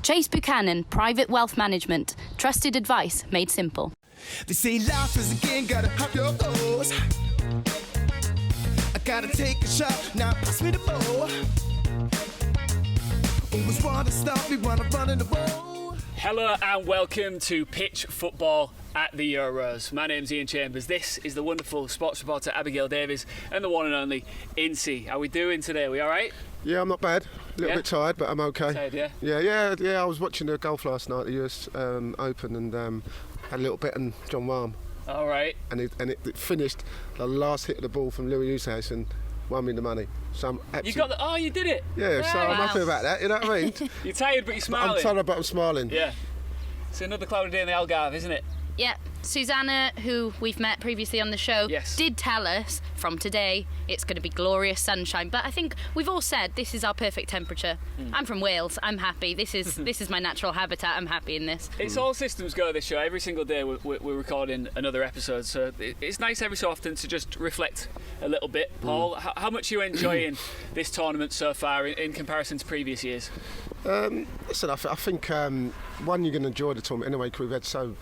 Chase Buchanan, Private Wealth Management. Trusted advice made simple. They say life is a game, gotta have your goals. I gotta take a shot, now pass me the ball. Always wanna stop me when I'm running the ball. Hello and welcome to Pitch Football at the Euros. My name's Iain Chambers. This is the wonderful sports reporter Abigail Davies and the one and only Ince. How are we doing today? Are we alright? Yeah, I'm not bad. A little bit tired, but I'm okay. Tired, yeah? Yeah. I was watching the golf last night, the US Open, and had a little bet on John Rahm. All right. And it finished the last hit of the ball from Louis Oosthuizen and won me the money. So I'm absolutely... You got the... Oh, you did it. Yeah, so I'm happy about that. You know what I mean? You're tired, but you're smiling. I'm tired, but I'm smiling. Yeah. It's another cloudy day in the Algarve, isn't it? Yeah, Susanna, who we've met previously on the show, Yes. did tell us from today it's going to be glorious sunshine. But I think we've all said this is our perfect temperature. I'm from Wales. I'm happy. This is my natural habitat. I'm happy in this. It's all systems go this show. Every single day we're recording another episode. So it's nice every so often to just reflect a little bit. Paul, how much are you enjoying this tournament so far in comparison to previous years? Listen, I think one, you're going to enjoy the tournament anyway, because we've had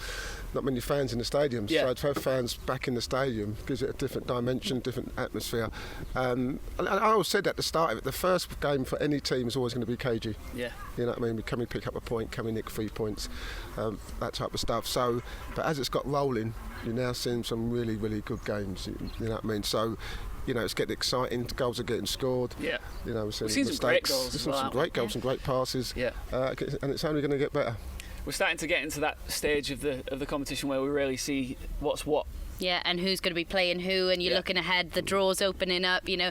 not many fans in the stadium, so to have fans back in the stadium gives it a different dimension, different atmosphere. And I always said at the start of it, the first game for any team is always going to be cagey. Yeah. You know what I mean? Can we pick up a point? Can we nick 3 points? That type of stuff. So, but as it's got rolling, you're now seeing some really, really good games. You know what I mean? So, you know, it's getting exciting. Goals are getting scored. Yeah. You know, we've seen some great goals. We've seen some great goals, some great passes. Yeah. And it's only going to get better. We're starting to get into that stage of the competition where we really see what's what. Yeah, and who's going to be playing who, and you're looking ahead, the draw's opening up, you know.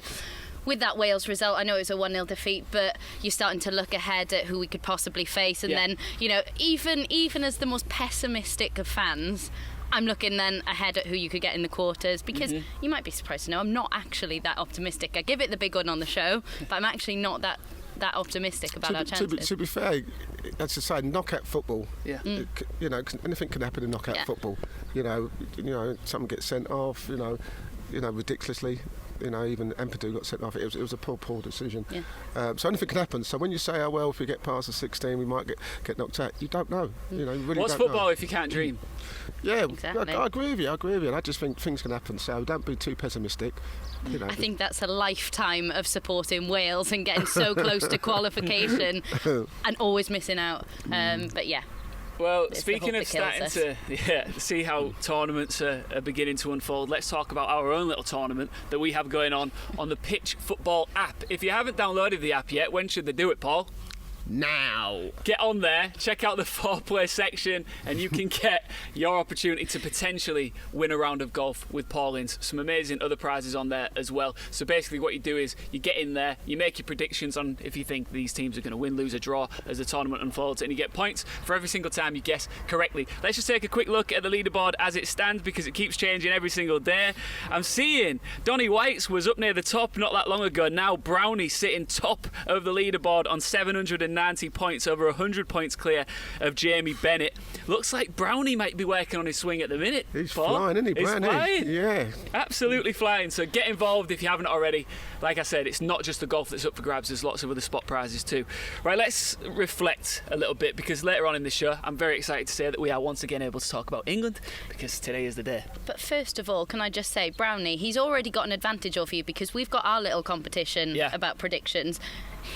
With that Wales result, I know it was a 1-0 defeat, but you're starting to look ahead at who we could possibly face. And then, you know, even as the most pessimistic of fans, I'm looking then ahead at who you could get in the quarters, because you might be surprised to know I'm not actually that optimistic. I give it the big one on the show, but I'm actually not that optimistic about our chances. To be fair, as I say, knockout football. Yeah. You know, anything can happen in knockout football. You know, someone gets sent off. You know, ridiculously. You know, even Empadu got sent off. It was a poor decision. Yeah. So anything can happen. So when you say, oh well, if we get past the 16, we might get knocked out. You don't know. You know, you really What's don't football know. if you can't dream? Yeah, exactly. I agree with you. And I just think things can happen. So don't be too pessimistic. You know, I think that's a lifetime of supporting Wales and getting so close to qualification and always missing out. But yeah. Well, it's speaking of starting to see how tournaments are beginning to unfold, let's talk about our own little tournament that we have going on the Pitch Football app. If you haven't downloaded the app yet, when should they do it, Paul? Now. Get on there, check out the foreplay section, and you can get your opportunity to potentially win a round of golf with Paul Ince. Some amazing other prizes on there as well. So basically what you do is you get in there, you make your predictions on if you think these teams are going to win, lose or draw as the tournament unfolds, and you get points for every single time you guess correctly. Let's just take a quick look at the leaderboard as it stands, because it keeps changing every single day. I'm seeing Donny White's was up near the top not that long ago. Now Brownie sitting top of the leaderboard on 790 points, over 100 points clear of Jamie Bennett. Looks like Brownie might be working on his swing at the minute. He's Paul. flying, isn't he, Brownie? He's flying. Yeah. Absolutely flying. So get involved if you haven't already. Like I said, it's not just the golf that's up for grabs, there's lots of other spot prizes too. Right, let's reflect a little bit, because later on in the show I'm very excited to say that we are once again able to talk about England, because today is the day. But first of all, can I just say, Brownie, he's already got an advantage over you, because we've got our little competition about predictions.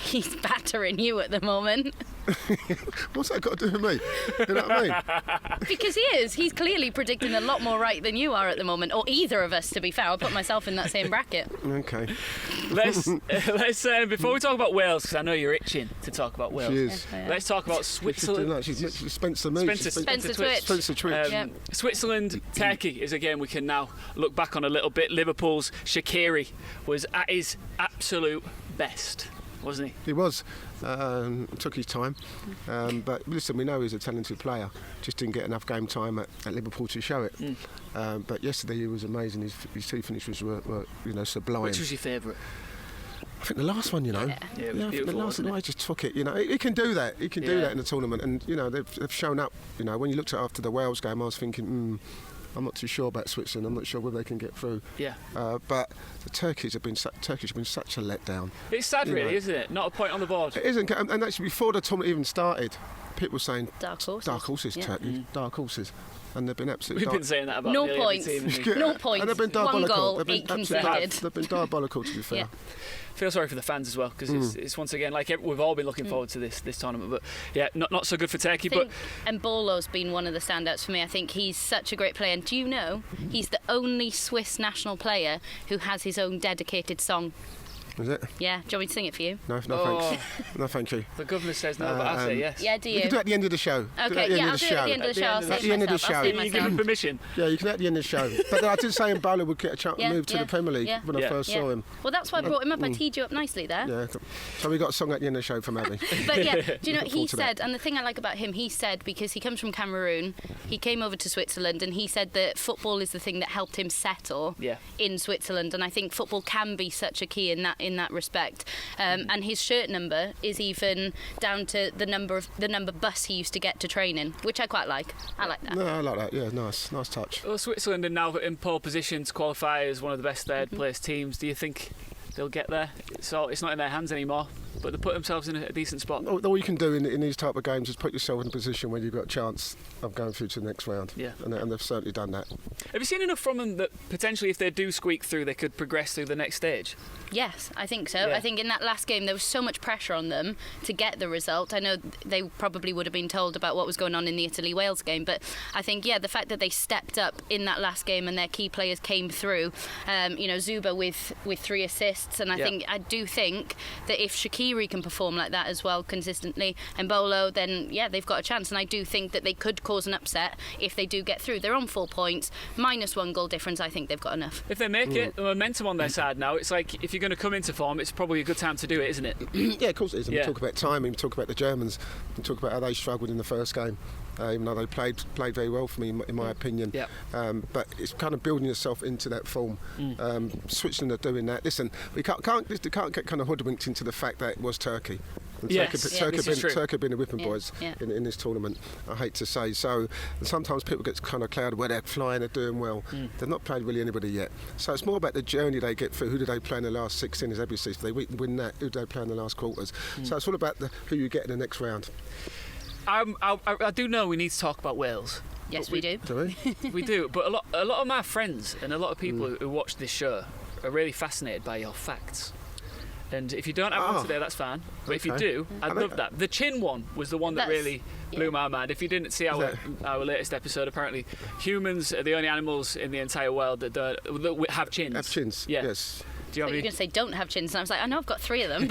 He's battering you at the moment. What's that got to do with me? You know what I mean? Because he is. He's clearly predicting a lot more right than you are at the moment, or either of us, to be fair. I'll put myself in that same bracket. Okay. Let's before we talk about Wales, because I know you're itching to talk about Wales. She is. Let's talk about Switzerland. She's Spencer me. Spencer Twitch. Spencer Twitch. Switzerland, Turkey is a game we can now look back on a little bit. Liverpool's Shaqiri was at his absolute best, wasn't he? He was. Took his time. But listen, we know he's a talented player. Just didn't get enough game time at Liverpool to show it. But yesterday he was amazing. His two finishes were sublime. Which was your favourite? I think the last one, you know. Yeah, it was beautiful, the last wasn't one, it? I just took it. You know, he can do that. He can do that in the tournament, and you know they've shown up. You know, when you looked at after the Wales game, I was thinking, I'm not too sure about Switzerland. I'm not sure whether they can get through. Yeah. But the Turkish have been such a letdown. It's sad, really, isn't it? Not a point on the board. It isn't, and actually before the tournament even started, people were saying Dark horses. Turkey, dark horses. And they've been absolutely... We've been saying that about no nearly points. every team. No points. And they've been One diabolical. goal, 8 conceded. They've been diabolical, to be fair. Yeah. Feel sorry for the fans as well, because it's once again, like, we've all been looking forward to this tournament, but yeah, not so good for Turkey. But Mbolo's been one of the standouts for me. I think he's such a great player, and do you know he's the only Swiss national player who has his own dedicated song? Is it? Yeah. Do you want me to sing it for you? No, thanks. No, thank you. The governor says no, but I say yes. Yeah, do you? You can do it at the end of the show. Okay, yeah, I'll do it at the end of the show. At the end of the show. You give him permission. Yeah, you can at the end of the show. But I did say Mbola would get a chance to move to the Premier League when I first saw him. Well, that's why I brought him up. I teed you up nicely there. Yeah. So we got a song at the end of the show from Abby. But yeah, do you know, he said, and the thing I like about him, he said, because he comes from Cameroon, he came over to Switzerland, and he said that football is the thing that helped him settle in Switzerland, and I think football can be such a key in that respect. And his shirt number is even down to the number bus he used to get to training, which I quite like. I like that. No, I like that. Yeah, nice touch. Well, Switzerland are now in pole position to qualify as one of the best third-place teams. Do you think they'll get there? It's not in their hands anymore, but they put themselves in a decent spot. All you can do in these type of games is put yourself in a position where you've got a chance of going through to the next round. Yeah. And they've certainly done that. Have you seen enough from them that potentially, if they do squeak through, they could progress through the next stage? Yes, I think so. Yeah. I think in that last game there was so much pressure on them to get the result. I know they probably would have been told about what was going on in the Italy-Wales game, but I think, the fact that they stepped up in that last game and their key players came through, Zuba with 3 assists, and I do think that if Shaqiri can perform like that as well consistently, and Mbolo, then they've got a chance, and I do think that they could cause an upset if they do get through. They're on 4 points, minus 1 goal difference. I think they've got enough. If they make it, the momentum on their side now, it's like if you're going to come into form, it's probably a good time to do it, isn't it? Yeah, of course it is. And we talk about timing, we talk about the Germans, we talk about how they struggled in the first game, even though they played very well for me, in my opinion. Yeah. But it's kind of building yourself into that form. Switzerland are doing that. Listen, we can't get kind of hoodwinked into the fact that it was Turkey. Turkey have been the whipping boys in this tournament, I hate to say. So sometimes people get kind of clouded where they're flying, they're doing well. They've not played really anybody yet. So it's more about the journey they get through. Who do they play in the last 16, as Abby says? If they win that, who do they play in the last quarters? So it's all about who you get in the next round. I do know we need to talk about Wales. Yes, we do. Do we? We do, but a lot of my friends and a lot of people who watch this show are really fascinated by your facts. And if you don't have one today, that's fine. But if you do, I'd love that. The chin one was the one that really blew my mind. If you didn't see our latest episode, apparently humans are the only animals in the entire world that have chins. Have chins, yes. Do you You're going to say don't have chins, and I was like, I know I've got 3 of them.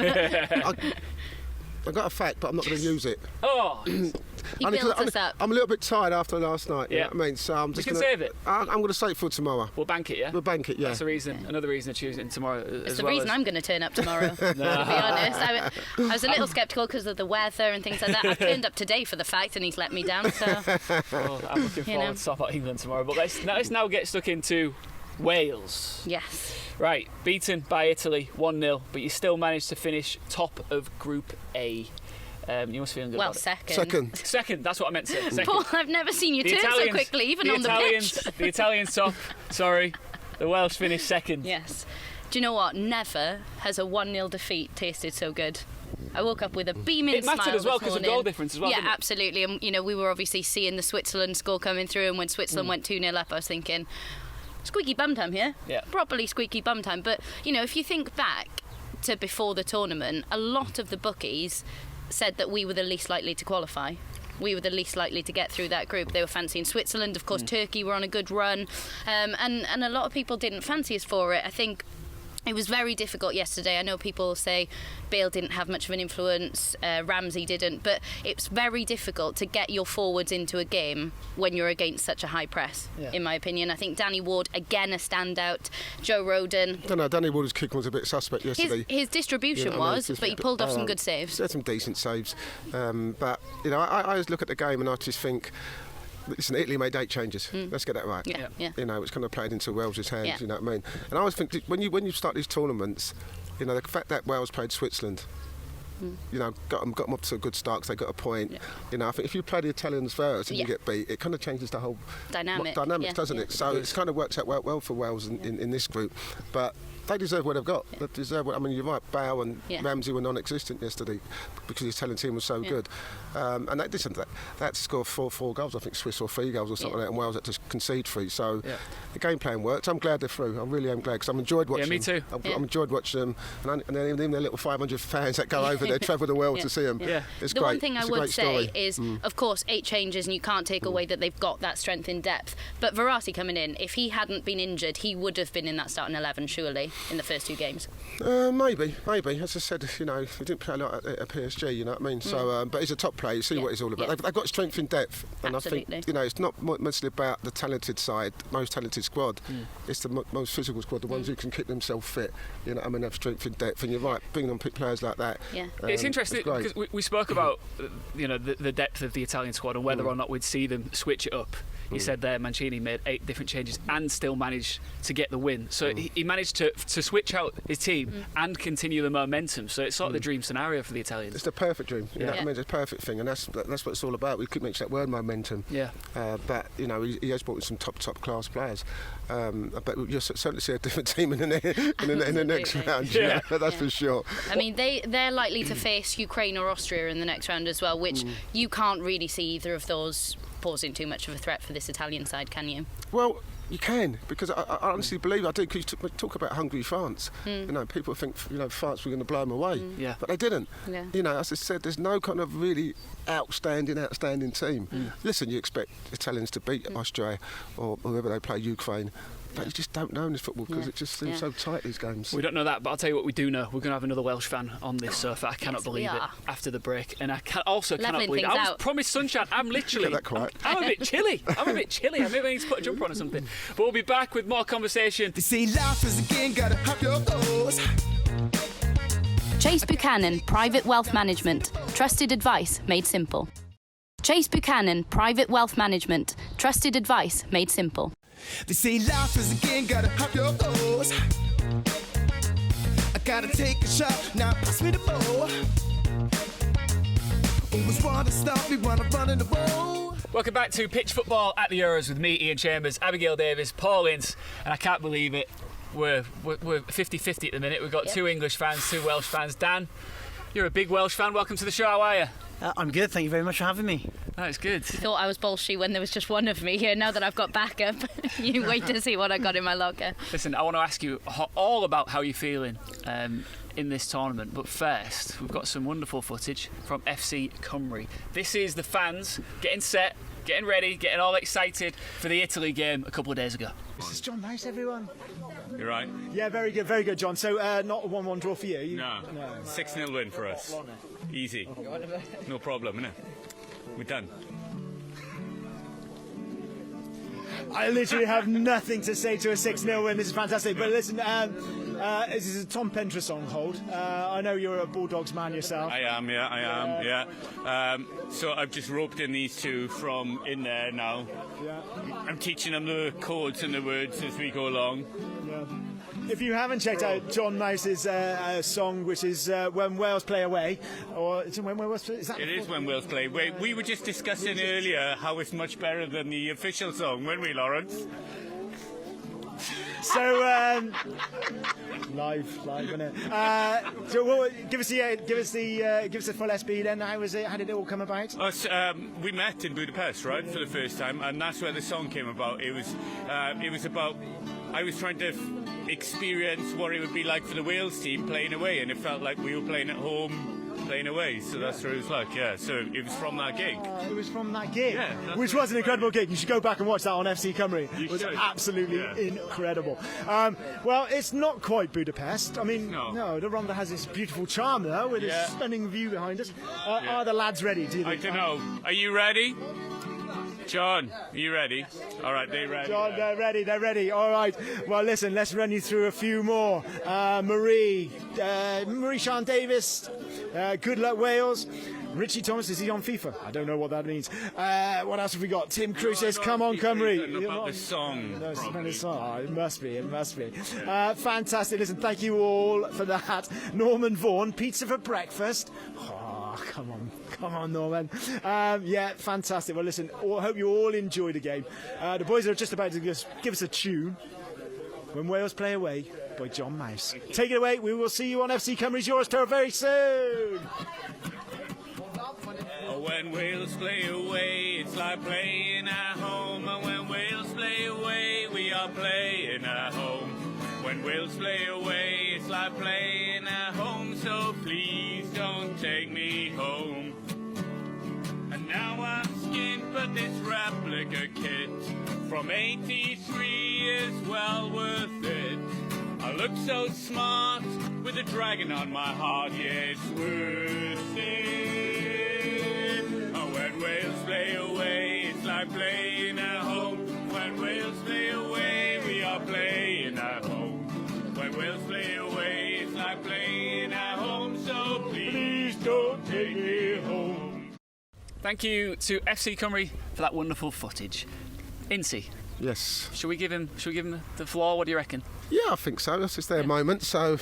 But I've got a fact, but I'm not going to use it. Oh! He built us up. I'm a little bit tired after last night. Yeah. You know what I mean? So I'm just we can save it. I'm going to save it for tomorrow. We'll bank it, yeah? We'll bank it, yeah. That's a reason. Another reason to choose it tomorrow it's the reason I'm going to turn up tomorrow, to be honest. I was a little sceptical because of the weather and things like that. I've turned up today for the fact, and he's let me down, so... I'm looking forward to stop at England tomorrow. But let's now get stuck into Wales. Yes. Right, beaten by Italy 1-0, but you still managed to finish top of Group A. You must feel good about it. Second, that's what I meant to say. Second. Paul, I've never seen you turn so quickly, even on the pitch. The Italians top, sorry. The Welsh finished second. Yes. Do you know what? Never has a 1-0 defeat tasted so good. I woke up with a beaming smile. It mattered as well because of goal difference as well. Yeah, absolutely. And we were obviously seeing the Switzerland score coming through, and when Switzerland went 2-0 up, I was thinking, squeaky bum time here. Yeah. Properly squeaky bum time. But if you think back to before the tournament, a lot of the bookies said that we were the least likely to qualify. We were the least likely to get through that group. They were fancying Switzerland, of course. Turkey were on a good run, and a lot of people didn't fancy us for it. I think it was very difficult yesterday. I know people say Bale didn't have much of an influence, Ramsey didn't, but it's very difficult to get your forwards into a game when you're against such a high press, in my opinion. I think Danny Ward, again, a standout. Joe Rodon. I don't know, Danny Ward's kick was a bit suspect yesterday. His distribution but he pulled off some good saves. He had some decent saves. But, I always look at the game and I just think, listen, Italy made 8 changes. Let's get that right. Yeah. It's kind of played into Wales's hands. You know what I mean? And I always think when you start these tournaments, the fact that Wales played Switzerland, You know, got them off to a good start because they got a point. You know, I think if you play the Italians first and you get beat, it kind of changes the whole dynamics, doesn't it? So it's kind of worked out well for Wales in this group, but they deserve what they've got. They deserve what, I mean, you're right, Bale and Ramsey were non-existent yesterday because the Italian team was so good. And that scored four goals, I think Swiss, or 3 goals or something like that, and Wales had to concede 3. So the game plan worked. I'm glad they're through. I really am glad because I've enjoyed watching me too. I've enjoyed watching them. And then even their little 500 fans that go over there, travel the world to see them. It's the great. one thing I would say is, Mm. of course, 8 changes and you can't take away that they've got that strength in depth. But Verratti coming in, if he hadn't been injured, he would have been in that starting 11, surely, in the first 2 games. Maybe. As I said, you know, he didn't play a lot at PSG, you know what I mean? So, but he's a top player. You see what he's all about. They've got strength in depth, and Absolutely. I think, you know, it's not mostly about the talented side, most talented squad. It's the most physical squad, the ones who can keep themselves fit. You know what I mean? Have strength in depth, and you're right, bringing on players like that. It's interesting because we spoke about you know the depth of the Italian squad and whether or not we'd see them switch it up. You said there Mancini made 8 different changes and still managed to get the win. So he managed to switch out his team and continue the momentum. So it's sort of the dream scenario for the Italians. It's the perfect dream. You know what I mean? It's a perfect thing, and that's what it's all about. We could mention that word, momentum. But you know, he has brought in some top class players. But you'll certainly see a different team in the next round. That's for sure. I mean, they're likely to face Ukraine or Austria in the next round as well, which you can't really see either of those posing too much of a threat for this Italian side, can you? Well, you can, because I honestly believe I do. Because you talk about hungry France. You know, people think, you know, France were going to blow them away, but they didn't. You know, as I said, there's no kind of really outstanding team. Listen, you expect Italians to beat Austria or whoever they play, Ukraine. But you just don't know in this football because it just seems so tight, these games. We don't know that, but I'll tell you what we do know. We're going to have another Welsh fan on this sofa. I cannot believe it after the break. And I cannot believe it. I was promised sunshine. I'm literally... I'm a bit chilly. I maybe I need to put a jumper on or something. But we'll be back with more conversation. They say life is a game, gotta have your goals. Chase Buchanan, Private Wealth Management. Trusted advice made simple. Chase Buchanan, Private Wealth Management. Trusted advice made simple. They say life is a game, gotta have your goals. I gotta take a shot, now pass me the ball. Always wanna stop me when I'm running the ball. Welcome back to Pitch Football at the Euros with me, Iain Chambers, Abigail Davies, Paul Ince, and I can't believe it. We're 50-50 at the minute. We've got 2 English fans, 2 Welsh fans. Dan, you're a big Welsh fan. Welcome to the show. How are you? I'm good, thank you very much for having me. Oh, it's good. Thought I was bolshy when there was just one of me here. Now that I've got backup, you wait to see what I got in my locker. Listen, I want to ask you all about how you're feeling in this tournament. But first, we've got some wonderful footage from FC Cymru. This is the fans getting set, getting ready, getting all excited for the Italy game a couple of days ago. This is John Nice, everyone. You're right. Yeah, very good, John. So, not a 1-1 draw for you? No. 6-0 win for us. Easy. No problem, innit? We're done. I literally have nothing to say to a 6-0 win. This is fantastic. But listen, this is a Tom Pentra song, Hold. I know you're a Bulldogs man yourself. I am, yeah. So I've just roped in these 2 from in there now. Yeah. I'm teaching them the chords and the words as we go along. Yeah. If you haven't checked out John Nice's song, which is When Wales Play Away, or is it When Wales Play? It is When Wales Play. We were just discussing earlier how it's much better than the official song, weren't we, Lawrence? So live, isn't it? So give us the full SB then. How was it? How did it all come about? We met in Budapest, right, for the first time, and that's where the song came about. It was about. I was trying to experience what it would be like for the Wales team playing away, and it felt like we were playing at home, playing away. So that's what it was like. Yeah. So it was from that gig. It was from that gig, which right. was an incredible gig. You should go back and watch that on FC Cymru. It was absolutely incredible. Well, it's not quite Budapest. I mean, no, the Ronda has this beautiful charm though, with this stunning view behind us. Are the lads ready? Do you think? I don't know. Are you ready? John, are you ready? All right, they're ready. John, they're ready. All right. Well, listen, let's run you through a few more. Marie Sian Davies, Good Luck Wales. Richie Thomas, is he on FIFA? I don't know what that means. What else have we got? Tim Cruz says, come on, Cymru. About the song. No, it's about the song. Oh, it must be. Fantastic. Listen, thank you all for that. Norman Vaughan, pizza for breakfast. Oh, come on, Norman. Yeah, fantastic. Well, listen, I hope you all enjoyed the game. The boys are just about to give us a tune. When Wales Play Away by John Mouse. Take it away. We will see you on FC Cymru's Yours Tour very soon. When Wales play away, it's like playing at home. And when Wales play away, we are playing at home. When Wales play away, it's like playing at home. So please don't take me home. And now I'm skinned, but this replica kit from 83 is well worth it. I look so smart with a dragon on my heart, yeah, it's worth it. Oh, when Wales play away, it's like playing at home. When Wales play away, we are playing at home. When Wales play away, it's like playing at home. So please don't take me home. Thank you to FC Cymru for that wonderful footage. Ince, Yes. Should we give him the floor? What do you reckon? Yeah, I think so. That's just their moment. So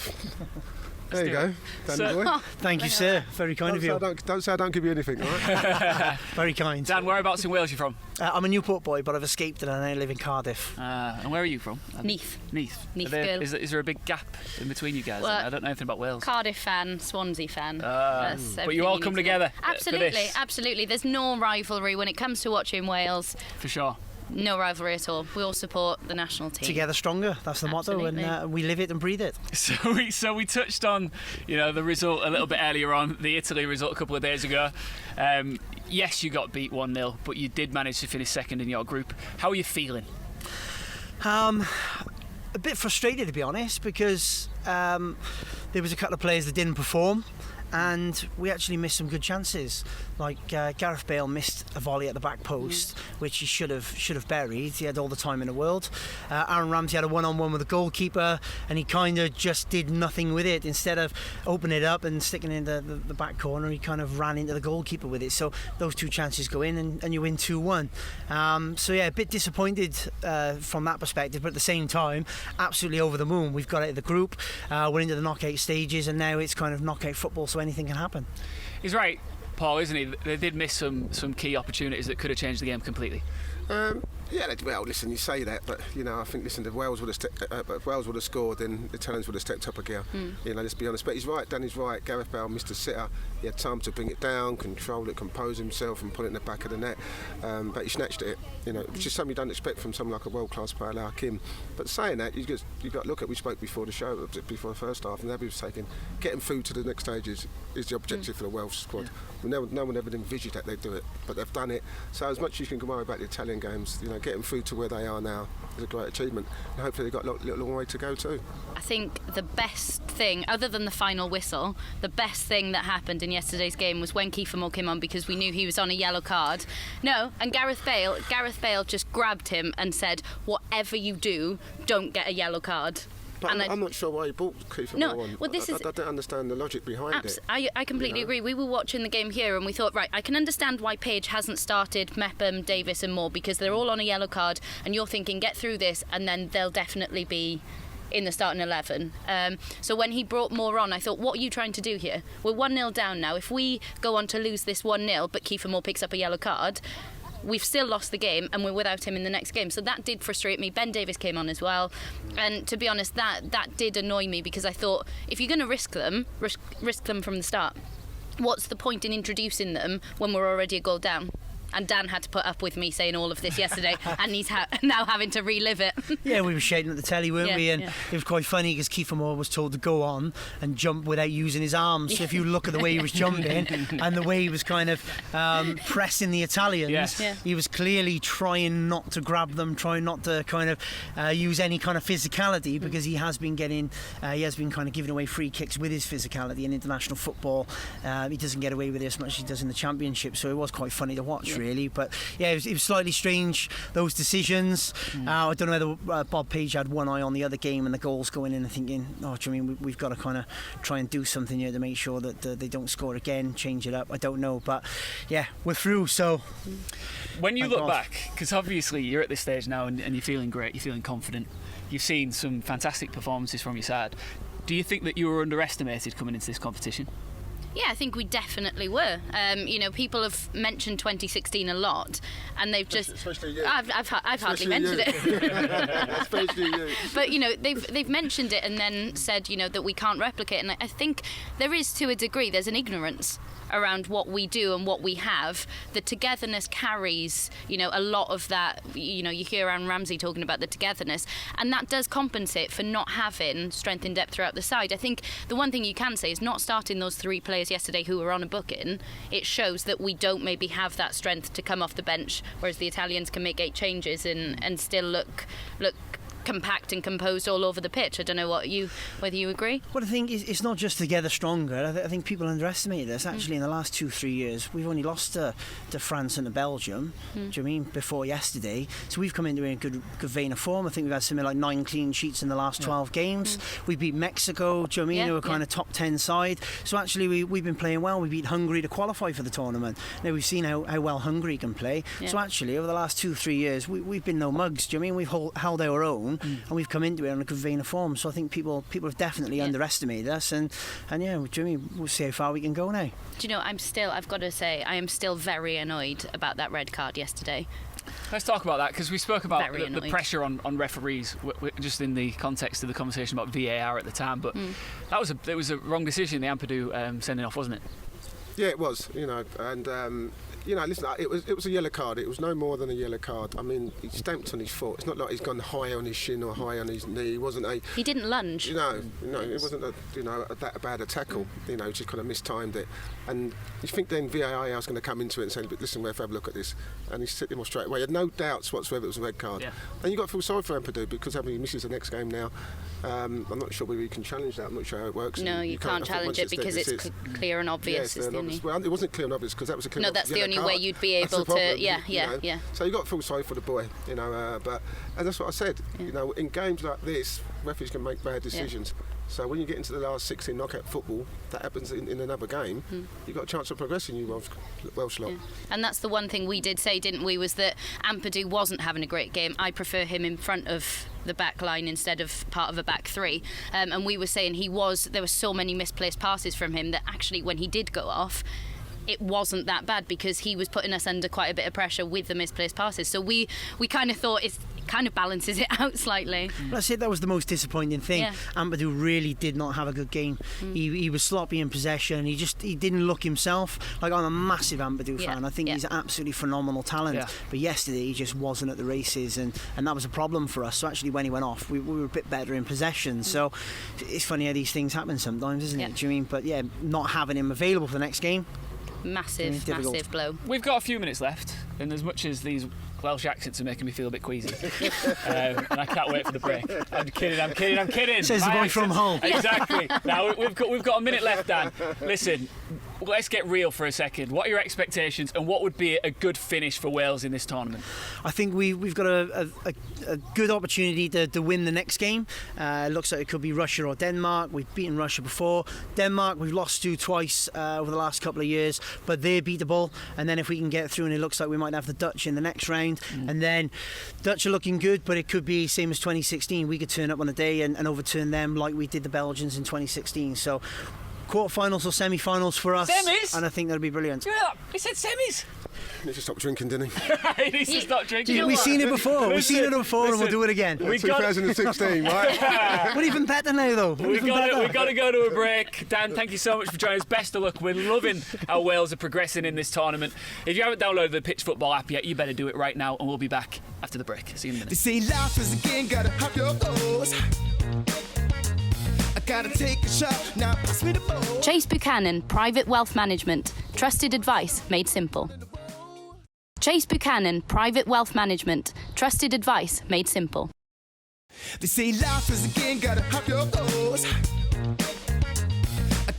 there you go, Danny boy. Thank you, sir. Very kind of you. Don't say I don't give you anything, all right? Very kind. Dan, whereabouts in Wales are you from? I'm a Newport boy, but I've escaped and I now live in Cardiff. And where are you from? Neath. Neath. Girl. Is there a big gap in between you guys? Well, I don't know anything about Wales. Cardiff fan, Swansea fan. But you all come together. Absolutely. There's no rivalry when it comes to watching Wales. For sure. No rivalry at all. We all support the national team. Together stronger. That's the motto, and we live it and breathe it. So we touched on, the result a little bit earlier on, the Italy result a couple of days ago. Yes, you got beat 1-0, but you did manage to finish second in your group. How are you feeling? A bit frustrated, to be honest, because there was a couple of players that didn't perform. And we actually missed some good chances. Like Gareth Bale missed a volley at the back post, which he should have buried. He had all the time in the world. Aaron Ramsey had a one-on-one with the goalkeeper, and he kind of just did nothing with it. Instead of opening it up and sticking it in the back corner, he kind of ran into the goalkeeper with it. So those two chances go in, and you win 2-1. So yeah, a bit disappointed from that perspective, but at the same time, absolutely over the moon. We've got it in the group. We're into the knockout stages, and now it's kind of knockout football. So anything can happen. He's right, Paul, isn't he? They did miss some key opportunities that could have changed the game completely. Yeah, well, listen, you say that, but I think, listen, if Wales would have scored, then the Italians would have stepped up a gear. Let's be honest. But he's right, Danny's right. Gareth Bale missed a sitter. He had time to bring it down, control it, compose himself, and put it in the back of the net. But he snatched it. Which is something you don't expect from someone like a world-class player like him. But saying that, you got to look at. We spoke before the show, before the first half, and Abby was saying, getting through to the next stage is the objective for the Welsh squad. No one ever envisaged that they'd do it, but they've done it. So as much as you can worry about the Italian games, getting through to where they are now is a great achievement, and hopefully they've got a long way to go too. I think the best thing, other than the final whistle, the best thing that happened in yesterday's game was when Kiefer Moore came on, because we knew he was on a yellow card. And Gareth Bale just grabbed him and said, whatever you do, don't get a yellow card. But I'm not sure why he brought Kiefer Moore on. Well, I don't understand the logic behind it. I completely agree. We were watching the game here and we thought, right, I can understand why Page hasn't started Mepham, Davies and Moore, because they're all on a yellow card, and you're thinking, get through this and then they'll definitely be in the starting 11. So when he brought Moore on, I thought, what are you trying to do here? We're 1-0 down now. If we go on to lose this 1-0, but Kiefer Moore picks up a yellow card, we've still lost the game and we're without him in the next game. So that did frustrate me. Ben Davies came on as well, and to be honest, that did annoy me, because I thought, if you're going to risk them from the start. What's the point in introducing them when we're already a goal down? And Dan had to put up with me saying all of this yesterday, and he's now having to relive it. Yeah, we were shouting at the telly, weren't we? And it was quite funny because Kiefer Moore was told to go on and jump without using his arms. So if you look at the way he was jumping and the way he was kind of pressing the Italians, he was clearly trying not to grab them, trying not to kind of use any kind of physicality, because he has been kind of giving away free kicks with his physicality in international football. He doesn't get away with it as much as he does in the Championship, so it was quite funny to watch. really. But yeah, it was slightly strange, those decisions. I don't know whether Bob Page had one eye on the other game and the goals going in and thinking, oh, do you mean we've got to kind of try and do something here to make sure that they don't score again, change it up. I don't know, but yeah, we're through. So when you look back, because obviously you're at this stage now and you're feeling great, you're feeling confident, you've seen some fantastic performances from your side. Do you think that you were underestimated coming into this competition? Yeah, I think we definitely were. People have mentioned 2016 a lot, and they've just. Especially you. I've hardly mentioned it. Especially you. But they've mentioned it and then said that we can't replicate, and I think there is, to a degree, there's an ignorance around what we do and what we have. The togetherness carries, a lot of that. You hear Aaron Ramsey talking about the togetherness, and that does compensate for not having strength in depth throughout the side. I think the one thing you can say is not starting those 3 players yesterday who were on a booking. It shows that we don't maybe have that strength to come off the bench, whereas the Italians can make 8 changes and still look compact and composed all over the pitch. I don't know whether you agree. Well, I think it's not just together stronger. I think people underestimate this. Actually, in the last 2-3 years, we've only lost to France and to Belgium. Do you know what I mean? Before yesterday, so we've come into a good vein of form. I think we've had something like 9 clean sheets in the last 12 games. We beat Mexico. Do you know what I mean? They were kind of top 10 side. So actually, we've been playing well. We beat Hungary to qualify for the tournament. Now we've seen how well Hungary can play. So actually, over the last 2-3 years, we've been no mugs. Do you know what I mean? We've held our own. And we've come into it on a good vein of form, so I think people have definitely underestimated us, and yeah, do you know what I mean? We'll see how far we can go now. Do you know, I've got to say, I am still very annoyed about that red card yesterday. Let's talk about that, because we spoke about the pressure on referees just in the context of the conversation about VAR at the time, but it was a wrong decision, the Ampadu sending off, wasn't it? Yeah, it was, and listen, it was a yellow card. It was no more than a yellow card. I mean, he stamped on his foot. It's not like he's gone high on his shin or high on his knee. It wasn't a. He didn't lunge. It wasn't that bad a tackle. He just kind of mistimed it. And you think then VAR is going to come into it and say, listen, we'll have a look at this. And he set him off straight away. He had no doubts whatsoever it was a red card. Yeah. And you got to feel sorry for Ampadu, because he misses the next game now. I'm not sure whether you can challenge that. I'm not sure how it works. No, you can't challenge it because it's clear and obvious. Well, it wasn't clear and obvious because that was a clear. No, that's the only way you'd be able to. Yeah. So you got to feel sorry for the boy, but and that's what I said. In games like this, referees can make bad decisions. Yeah. So when you get into the last 16 knockout football, that happens in another game, you've got a chance of progressing, you Welsh lot. Yeah. And that's the one thing we did say, didn't we, was that Ampadu wasn't having a great game. I prefer him in front of the back line instead of part of a back 3. And we were saying there were so many misplaced passes from him that actually when he did go off, it wasn't that bad because he was putting us under quite a bit of pressure with the misplaced passes. So we kind of thought it kind of balances it out slightly. Well, I said that was the most disappointing thing. Yeah. Ampadu really did not have a good game. He was sloppy in possession. He didn't look himself. Like, I'm a massive Ampadu fan. I think he's absolutely phenomenal talent. Yeah. But yesterday he just wasn't at the races, and that was a problem for us. So actually when he went off, we were a bit better in possession. So it's funny how these things happen sometimes, isn't it? Do you mean? But yeah, not having him available for the next game. Massive blow. We've got a few minutes left, and as much as these Welsh accents are making me feel a bit queasy, and I can't wait for the break. I'm kidding. Says the boy from Hull. Exactly. Now we've got a minute left, Dan. Listen, let's get real for a second. What are your expectations, and what would be a good finish for Wales in this tournament? I think we've got a good opportunity to win the next game. It looks like it could be Russia or Denmark. We've beaten Russia before. Denmark we've lost to twice over the last couple of years, but they're beatable. And then if we can get through, and it looks like we might have the Dutch in the next round, and then Dutch are looking good, but it could be same as 2016. We could turn up on a day and overturn them like we did the Belgians in 2016. So quarterfinals or semi-finals for us. Semis? And I think that'll be brilliant. Do you hear that? He said semis. He needs to stop drinking, didn't he? He needs to stop drinking. We've seen it before. We've seen it before, and we'll do it again. 2016, right? We're even better now, though. We've got to go to a break. Dan, thank you so much for joining us. Best of luck. We're loving how Wales are progressing in this tournament. If you haven't downloaded the Pitch Football app yet, you better do it right now, and we'll be back after the break. See you in a minute. They say life is a game, gotta have your goals. I gotta take a shot, now pass me the ball. Chase Buchanan, Private Wealth Management. Trusted advice made simple. Chase Buchanan, Private Wealth Management. Trusted advice made simple. They say life is a game, gotta have your goals.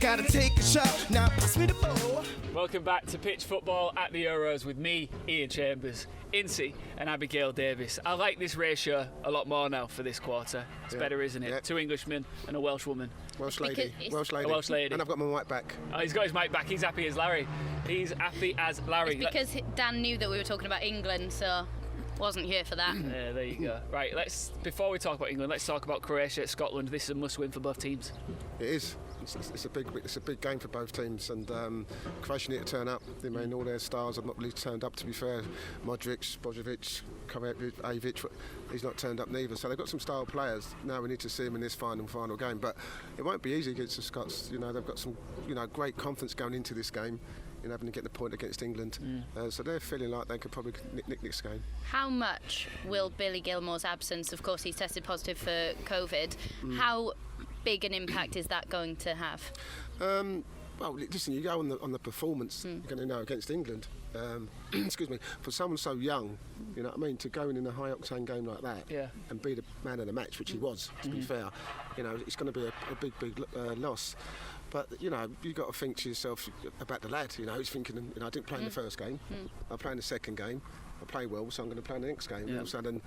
gotta take a shot, now pass me the ball. Welcome back to Pitch Football at the Euros with me, Iain Chambers, Ince and Abigail Davies. I like this ratio a lot more now for this quarter. It's better, isn't it? Yeah. 2 Englishmen and a Welsh woman. Welsh lady. A Welsh lady. And I've got my mic back. Oh, he's got his mic back. He's happy as Larry. He's happy as Larry. It's because Dan knew that we were talking about England, so wasn't here for that. Yeah, there you go. Right, before we talk about England, let's talk about Croatia, Scotland. This is a must-win for both teams. It is. It's a big game for both teams, and Croatia need to turn up. I mean, all their stars have not really turned up, to be fair. Modric, Bojovic, Kovacevic, he's not turned up neither. So they've got some star players. Now we need to see them in this final game. But it won't be easy against the Scots. You know, they've got some great confidence going into this game, having to get the point against England. So they're feeling like they could probably nick this game. How much will Billy Gilmore's absence, of course he's tested positive for COVID, how big an impact is that going to have? Well, listen, you go on the performance against England. Excuse me, for someone so young, you know what I mean, to go in a high octane game like that and be the man of the match, which he was, to be fair, it's going to be a big loss. But you've got to think to yourself about the lad. He's thinking, I didn't play in the first game, I play in the second game, I play well, so I'm going to play in the next game. All of a sudden,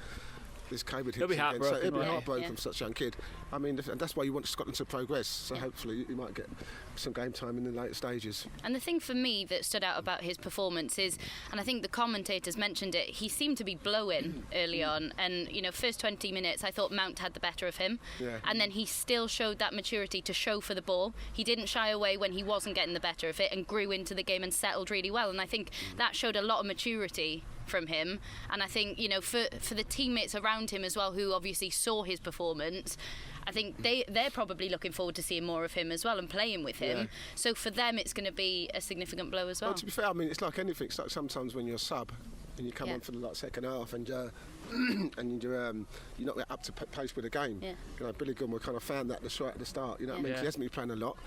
this COVID hits again, so he'll be heartbroken from such a young kid. I mean, and that's why you want Scotland to progress. So hopefully you might get some game time in the later stages. And the thing for me that stood out about his performance is, and I think the commentators mentioned it, he seemed to be blowing early on. And first 20 minutes, I thought Mount had the better of him. And then he still showed that maturity to show for the ball. He didn't shy away when he wasn't getting the better of it, and grew into the game and settled really well. And I think that showed a lot of maturity from him, and I think for the teammates around him as well, who obviously saw his performance, I think they're probably looking forward to seeing more of him as well and playing with him. So for them it's going to be a significant blow as well. Well, to be fair, I mean, it's like anything. It's like sometimes when you're a sub and you come on for the second half and and you're not up to pace with the game. Billy Gilmore kind of found that right at the start. You know what I mean? He hasn't been playing a lot.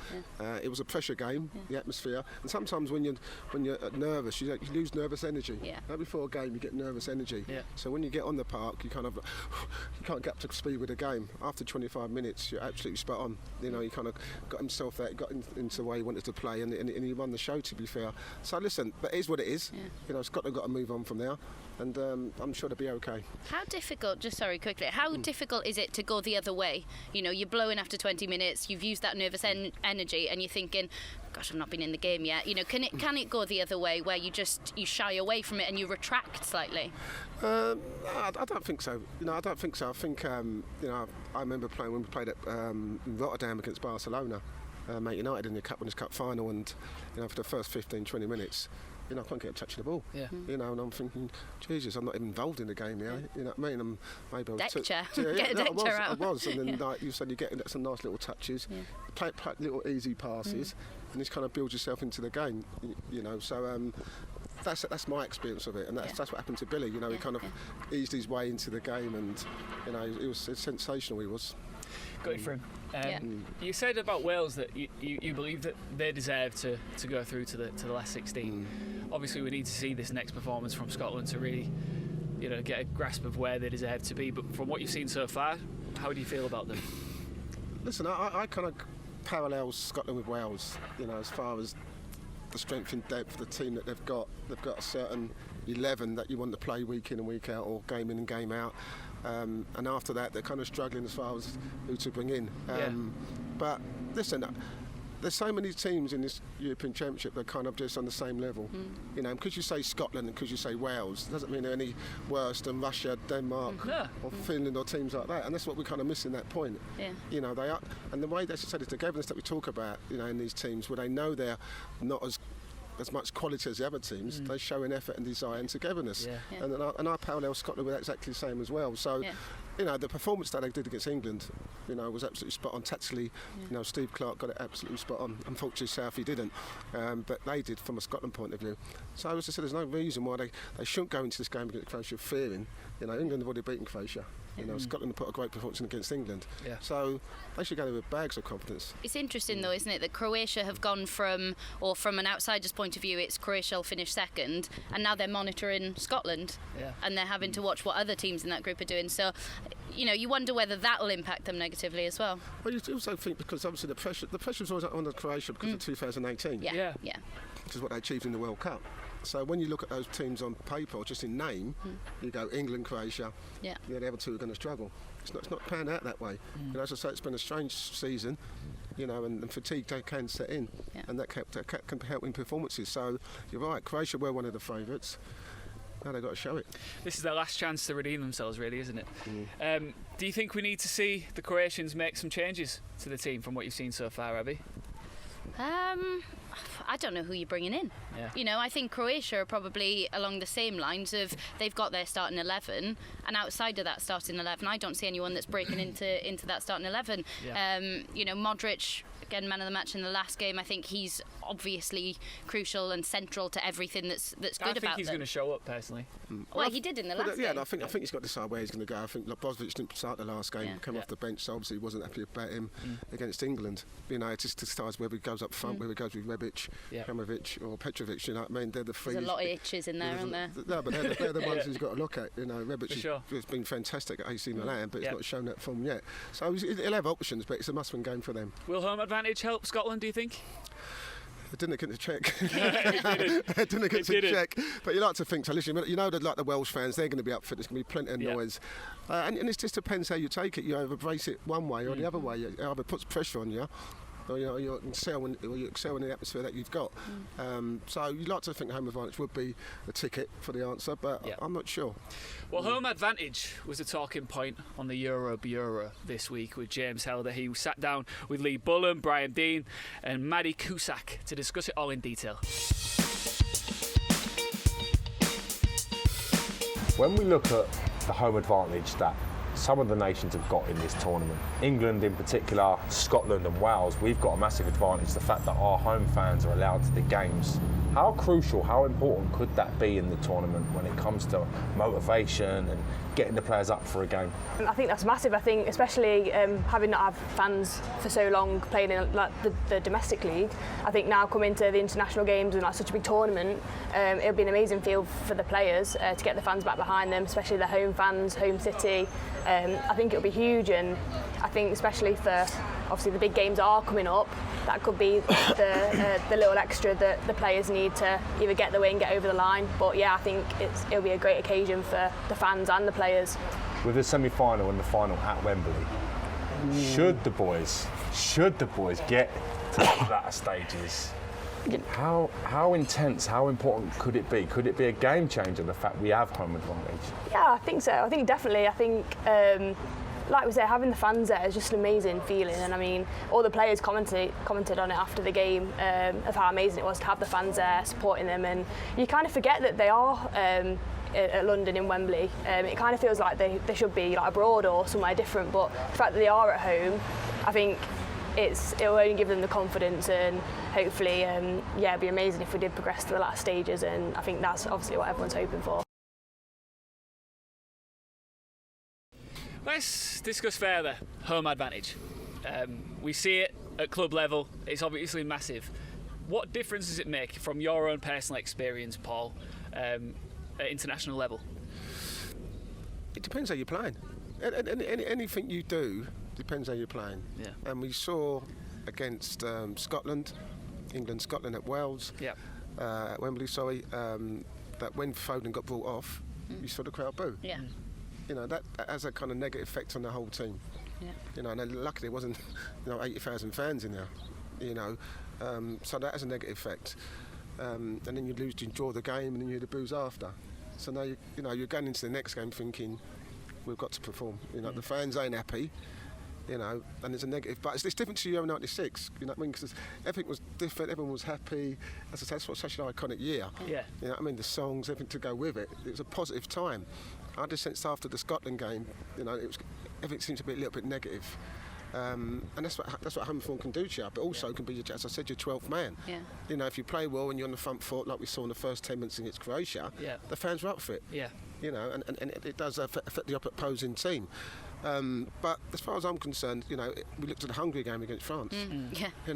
It was a pressure game, the atmosphere, and sometimes when you're nervous, you lose nervous energy. Right before a game, you get nervous energy. So when you get on the park, you you can't get up to speed with the game. After 25 minutes, you're absolutely spot on. He kind of got himself there, got into the way he wanted to play, and he won the show. To be fair, so listen, but it is what it is. Scotland got to move on from there, and I'm sure they'll be okay. How difficult, how difficult is it to go the other way? You're blowing after 20 minutes, you've used that nervous energy, and you're thinking, gosh, I've not been in the game yet. Can it go the other way, where you shy away from it and you retract slightly? I don't think so. I don't think so. I think I remember playing when we played at Rotterdam against Barcelona, Man United in the Winners' Cup final, and for the first 15-20 minutes, I can't get a touch of the ball. And I'm thinking, Jesus, I'm not even involved in the game now. You know what I mean? Maybe I was deck chair. Get a deck chair out. I was, and then like you said, you get some nice little touches, play little easy passes, and just kind of build yourself into the game. So that's my experience of it, and that's what happened to Billy. He kind of eased his way into the game, and it's sensational. He was. Good for him. You said about Wales that you believe that they deserve to go through to the last 16. Obviously, we need to see this next performance from Scotland to really, get a grasp of where they deserve to be. But from what you've seen so far, how do you feel about them? Listen, I kind of parallel Scotland with Wales. As far as the strength and depth, the team that they've got a certain 11 that you want to play week in and week out, or game in and game out. And after that, they're kind of struggling as far as who to bring in. But listen, there's so many teams in this European Championship that are kind of just on the same level. Because you say Scotland and because you say Wales, doesn't mean they're any worse than Russia, Denmark, or Finland, or teams like that. And that's what we're kind of missing, that point. They are, and the way they say the togetherness that we talk about, in these teams, where they know they're not as much quality as the other teams, they show an effort and desire and togetherness. And I parallel Scotland with exactly the same as well. So, the performance that they did against England, was absolutely spot on. Tactically, Steve Clarke got it absolutely spot on. Unfortunately, Southey didn't, but they did from a Scotland point of view. So, as I said, there's no reason why they shouldn't go into this game against Croatia fearing. England have already beaten Croatia. Scotland put a great performance against England. So they should go there with bags of confidence. It's interesting though, isn't it, that Croatia have gone from an outsider's point of view, it's Croatia will finish second, and now they're monitoring Scotland, and they're having to watch what other teams in that group are doing. So you wonder whether that will impact them negatively as well. Well, you also think because obviously the pressure's always on Croatia because of 2018. Yeah. Which is what they achieved in the World Cup. So when you look at those teams on paper, or just in name, you go England, Croatia. Yeah, the other two are going to struggle. It's not panned out that way. As I say, it's been a strange season. And fatigue can set in, and that can help in performances. So you're right, Croatia were one of the favourites. Now they've got to show it. This is their last chance to redeem themselves, really, isn't it? Do you think we need to see the Croatians make some changes to the team from what you've seen so far, Abby? I don't know who you're bringing in. Yeah. I think Croatia are probably along the same lines of they've got their starting 11, and outside of that starting 11, I don't see anyone that's breaking into that starting 11. Yeah. Modric, again, man of the match in the last game. I think he's obviously crucial and central to everything that's good about them. I think he's going to show up personally. Well, he did in the last game. Yeah, I think he's got to decide where he's going to go. I think Brozovic didn't start the last game, came off the bench, so obviously he wasn't happy about him against England. It just decides whether he goes up front, whether he goes with Rebic, Kramovic or Petrovic. You know what I mean? They're the three. There's a lot of itches in there, aren't there? No, but they're the ones he's got to look at. Rebic has been fantastic at AC Milan, but he's not shown that form yet. So he'll have options, but it's a must-win game for them. Will home advantage help Scotland, do you think? I didn't get to check. I didn't get to check. But you like to think so. Listen, that like the Welsh fans, they're going to be up for it. There's going to be plenty of noise. And it just depends how you take it. You either brace it one way or the other way. It either puts pressure on you, or you excel in the atmosphere that you've got. So you'd like to think home advantage would be the ticket for the answer, but I'm not sure. Well, home advantage was a talking point on the Euro Bureau this week with James Helder. He sat down with Lee Bullen, Brian Dean and Maddie Cusack to discuss it all in detail. When we look at the home advantage that some of the nations have got in this tournament, England in particular, Scotland and Wales, we've got a massive advantage, the fact that our home fans are allowed to the games. How crucial, how important could that be in the tournament when it comes to motivation and getting the players up for a game? I think that's massive. I think especially having not had fans for so long playing in the domestic league, I think now coming to the international games and such a big tournament, it'll be an amazing feel for the players to get the fans back behind them, especially the home fans, home city. I think it'll be huge, and I think especially for obviously the big games are coming up, that could be the little extra that the players need to either get the win, get over the line. But yeah, I think it'll be a great occasion for the fans and the players. With the semi-final and the final at Wembley, should the boys get to the latter stages, how intense, how important could it be? Could it be a game changer, the fact we have home advantage? Yeah, I think so. I think definitely. I think, like we said, having the fans there is just an amazing feeling. And I mean, all the players commented on it after the game of how amazing it was to have the fans there supporting them. And you kind of forget that they are at London in Wembley. It kind of feels like they should be like abroad or somewhere different. But the fact that they are at home, I think it'll only give them the confidence, and hopefully, it'd be amazing if we did progress to the last stages, and I think that's obviously what everyone's hoping for. Let's discuss further home advantage. We see it at club level, it's obviously massive. What difference does it make from your own personal experience, Paul, at international level? It depends how you're playing. Anything you do depends how you're playing. Yeah. And we saw against Scotland, England-Scotland at Wales, at Wembley, that when Foden got brought off, you saw the crowd boo. Yeah. That has a kind of negative effect on the whole team. Yeah. And luckily it wasn't 80,000 fans in there. So that has a negative effect. And then you lose to enjoy the game, and then you hear the boos after. So now you're going into the next game thinking we've got to perform. The fans ain't happy. And there's a negative, but it's different to Euro '96. You know what I mean? Because everything was different, everyone was happy. As I said, it's such an iconic year. Yeah. You know what I mean? The songs, everything to go with it. It was a positive time. I just sensed after the Scotland game, everything seemed to be a little bit negative. And that's what home form can do to you, but also can be, as I said, your 12th man. Yeah. If you play well and you're on the front foot, like we saw in the first 10 minutes against Croatia, the fans are up for it. Yeah. And it does affect the opposing team. But as far as I'm concerned, we looked at the Hungary game against France.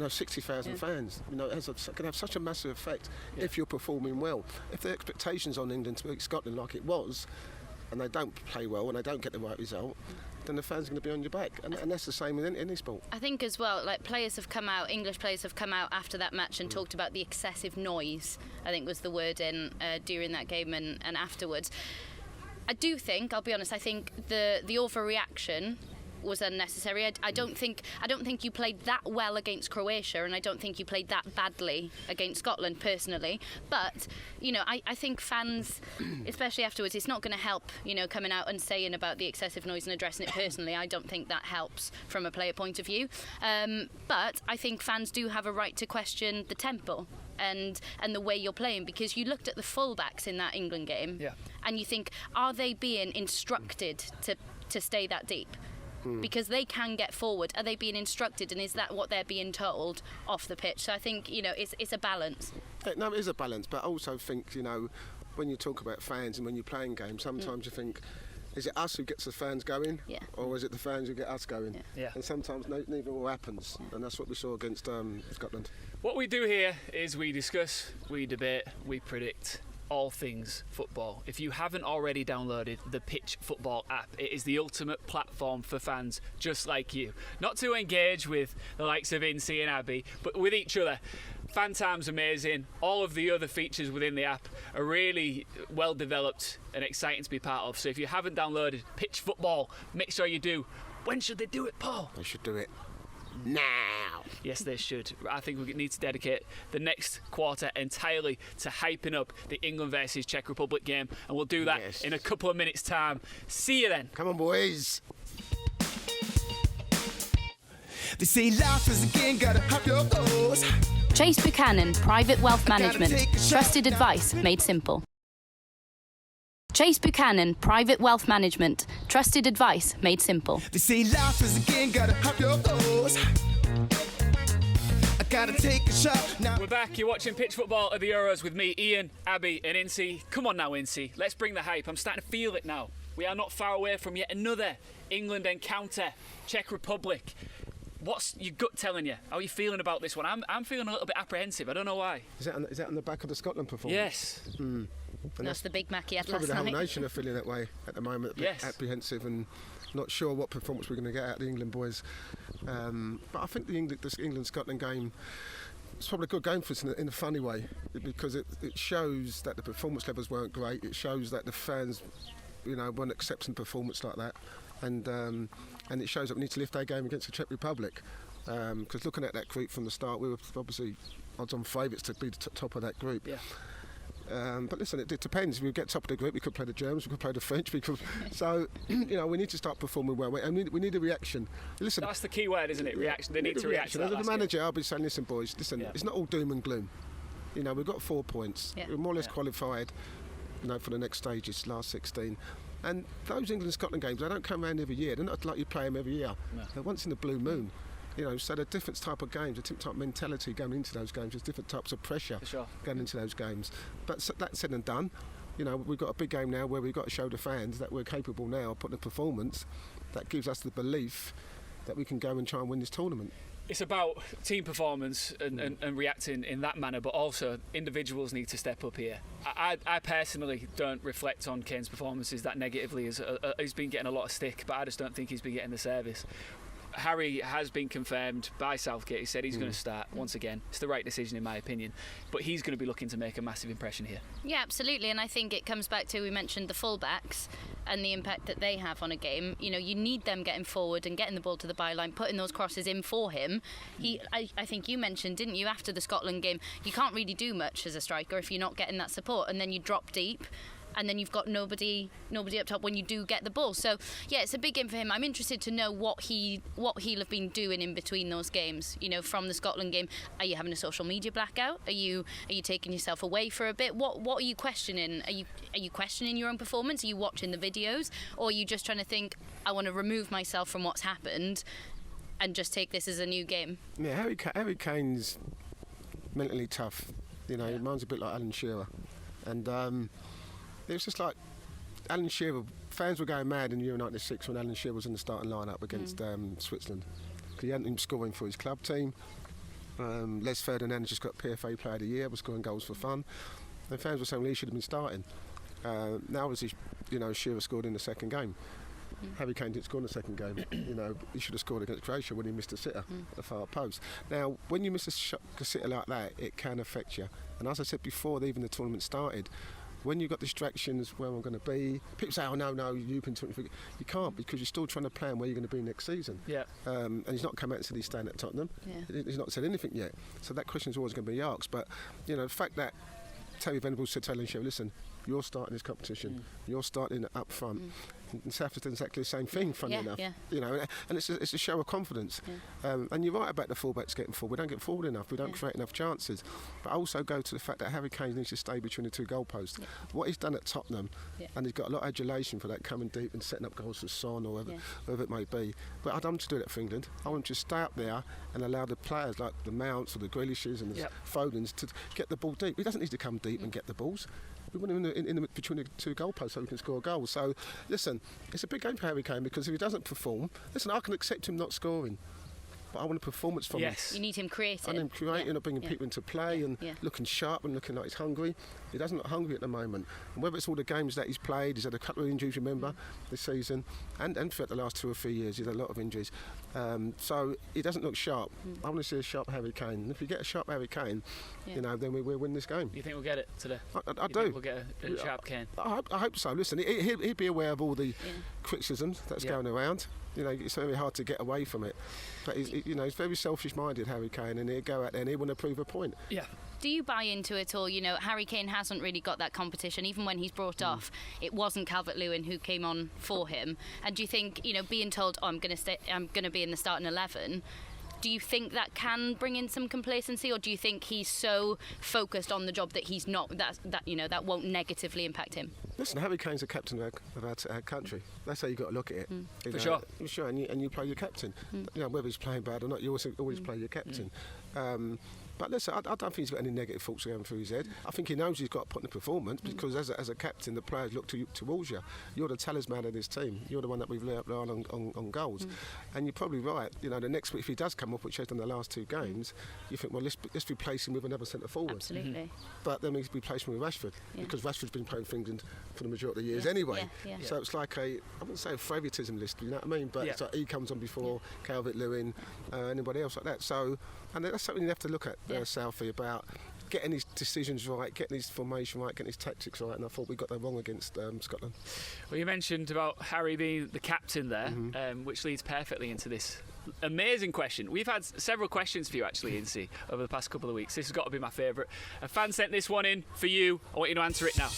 60,000 fans. It can have such a massive effect if you're performing well. If the expectations on England to beat Scotland like it was, and they don't play well and they don't get the right result, then the fans are going to be on your back, and that's the same in any sport. I think as well, like English players have come out after that match and talked about the excessive noise, I think was the word during that game and afterwards. I do think, I'll be honest, I think the overreaction was unnecessary. I don't think you played that well against Croatia, and I don't think you played that badly against Scotland personally. But I think fans, especially afterwards, it's not going to help. Coming out and saying about the excessive noise and addressing it personally. I don't think that helps from a player point of view. But I think fans do have a right to question the tempo and the way you're playing, because you looked at the fullbacks in that England game, and you think, are they being instructed to stay that deep? Because they can get forward. Are they being instructed, and is that what they're being told off the pitch? So I think it's a balance. No, it is a balance, but I also think when you talk about fans and when you're playing games, sometimes you think, is it us who gets the fans going, or is it the fans who get us going? And sometimes neither all happens, and that's what we saw against Scotland. What we do here is we discuss, we debate, we predict all things football. If you haven't already downloaded the Pitch Football app, it is the ultimate platform for fans just like you. Not to engage with the likes of Ince and Abby, but with each other. Fan time's amazing. All of the other features within the app are really well developed and exciting to be part of. So if you haven't downloaded Pitch Football, make sure you do. When should they do it, Paul? They should do it now. Yes, they should. I think we need to dedicate the next quarter entirely to hyping up the England versus Czech Republic game, and we'll do that in a couple of minutes' time. See you then. Come on, boys. They say life is a game, gotta have your goals. Chase Buchanan, Private Wealth Management. Trusted advice made simple. Chase Buchanan, Private Wealth Management. Trusted advice made simple. They say life is a game, gotta have your goals. I gotta take a shot now. We're back. You're watching Pitch Football at the Euros with me, Iain, Abby, and Ince. Come on now, Ince. Let's bring the hype. I'm starting to feel it now. We are not far away from yet another England encounter. Czech Republic. What's your gut telling you? How are you feeling about this one? I'm feeling a little bit apprehensive. I don't know why. Is that on the back of the Scotland performance? Yes. That's the big Mac he had last night. Probably the whole nation are feeling that way at the moment. A bit apprehensive and not sure what performance we're going to get out of the England boys. But I think the England-Scotland game, it's probably a good game for us in a funny way, because it shows that the performance levels weren't great. It shows that the fans, weren't accepting performance like that. And it shows that we need to lift our game against the Czech Republic. Because looking at that group from the start, we were obviously odds-on favourites to be the top of that group. Yeah. But listen, it depends. If we get top of the group, we could play the Germans, we could play the French. So, we need to start performing well. And we need a reaction. Listen, that's the key word, isn't it? Reaction. They need to react to that. As a manager, I'll be saying, listen, boys, it's not all doom and gloom. We've got 4 points. We're more or less qualified, for the next stages, last 16. And those England-Scotland games, they don't come around every year. They're not like you play them every year. No. They're once in the blue moon. So they're different type of games, a different type of mentality going into those games. There's different types of pressure going into those games. But that said and done, we've got a big game now where we've got to show the fans that we're capable now of putting a performance that gives us the belief that we can go and try and win this tournament. It's about team performance and reacting in that manner, but also individuals need to step up here. I personally don't reflect on Kane's performances that negatively. He's been getting a lot of stick, but I just don't think he's been getting the service. Harry has been confirmed by Southgate. He said he's going to start once again. It's the right decision in my opinion, but he's going to be looking to make a massive impression here. Yeah, absolutely, and I think it comes back to, we mentioned the fullbacks and the impact that they have on a game. You need them getting forward and getting the ball to the byline, putting those crosses in for him. I think you mentioned, didn't you, after the Scotland game, you can't really do much as a striker if you're not getting that support, and then you drop deep. And then you've got nobody up top when you do get the ball. So yeah, it's a big game for him. I'm interested to know what he'll have been doing in between those games. From the Scotland game, are you having a social media blackout? Are you taking yourself away for a bit? What are you questioning? Are you questioning your own performance? Are you watching the videos, or are you just trying to think, I want to remove myself from what's happened and just take this as a new game? Yeah, Harry Kane's mentally tough. He reminds a bit like Alan Shearer, and. It was just like Alan Shearer. Fans were going mad in the Euro 96 when Alan Shearer was in the starting lineup against Switzerland. Because he hadn't been scoring for his club team. Les Ferdinand just got PFA Player of the Year, was scoring goals for fun. And fans were saying he should have been starting. Now, obviously, Shearer scored in the second game. Harry Kane didn't score in the second game. He should have scored against Croatia when he missed a sitter at the far post. Now, when you miss a sitter like that, it can affect you. And as I said before, even the tournament started, when you've got distractions, where I'm going to be, people say, oh, no, you can... You can't, because you're still trying to plan where you're going to be next season. Yeah. And he's not come out and said he's staying at Tottenham. Yeah. He's not said anything yet. So that question's always going to be asked. But, the fact that Terry Venables said to Alan Shearer, listen, you're starting this competition, you're starting up front. And South has done exactly the same thing, funny enough. Yeah. And it's a show of confidence. Yeah. And you're right about the fullbacks getting forward. We don't get forward enough. We don't create enough chances. But I also go to the fact that Harry Kane needs to stay between the two goalposts. Yeah. What he's done at Tottenham, and he's got a lot of adulation for that, coming deep and setting up goals for Son or whoever it may be. But I don't want him to do that for England. I want him to stay up there and allow the players like the Mounts or the Grealishes and the Fodens to get the ball deep. He doesn't need to come deep and get the balls. We want him in between the two goalposts so he can score goals. So, listen, it's a big game for Harry Kane, because if he doesn't perform, listen, I can accept him not scoring, but I want a performance from him. You need him creating. I need him creating and bringing people into play and looking sharp and looking like he's hungry. He doesn't look hungry at the moment. And whether it's all the games that he's played, he's had a couple of injuries, remember, this season, and throughout the last 2 or 3 years, he's had a lot of injuries. So he doesn't look sharp. I want to see a sharp Harry Kane. And if you get a sharp Harry Kane, then we'll win this game. You think we'll get it today? I do. Think we'll get a sharp Kane? I hope so. Listen, he'll be aware of all the criticisms that's going around. It's very hard to get away from it. But he's very selfish-minded, Harry Kane, and he'll go out there and he'll want to prove a point. Yeah. Do you buy into it all? Harry Kane hasn't really got that competition. Even when he's brought off, it wasn't Calvert-Lewin who came on for him. And do you think, being told, I'm going to be in the starting 11, do you think that can bring in some complacency, or do you think he's so focused on the job that he's not that won't negatively impact him? Listen, Harry Kane's the captain of our country. That's how you got to look at it. For sure. For sure, and you play your captain. Whether he's playing bad or not, you always play your captain. But listen, I don't think he's got any negative thoughts going through his head. I think he knows he's got to put in a performance, because as a captain, the players look towards you. You're the talisman of this team. You're the one that we've relied on goals. And you're probably right. The next week, if he does come up, which he's done the last 2 games, you think, well, let's replace him with another centre forward. Absolutely. But then we replace him with Rashford, because Rashford's been playing for England for the majority of the years anyway. So it's like I wouldn't say a favouritism list, you know what I mean? But it's like he comes on before Calvert-Lewin, anybody else like that. So, and that's something you have to look at, Southie, about getting his decisions right, getting his formation right, getting his tactics right, and I thought we got that wrong against Scotland. Well, you mentioned about Harry being the captain there, which leads perfectly into this amazing question. We've had several questions for you, actually, Ince, over the past couple of weeks. This has got to be my favourite. A fan sent this one in for you. I want you to answer it now.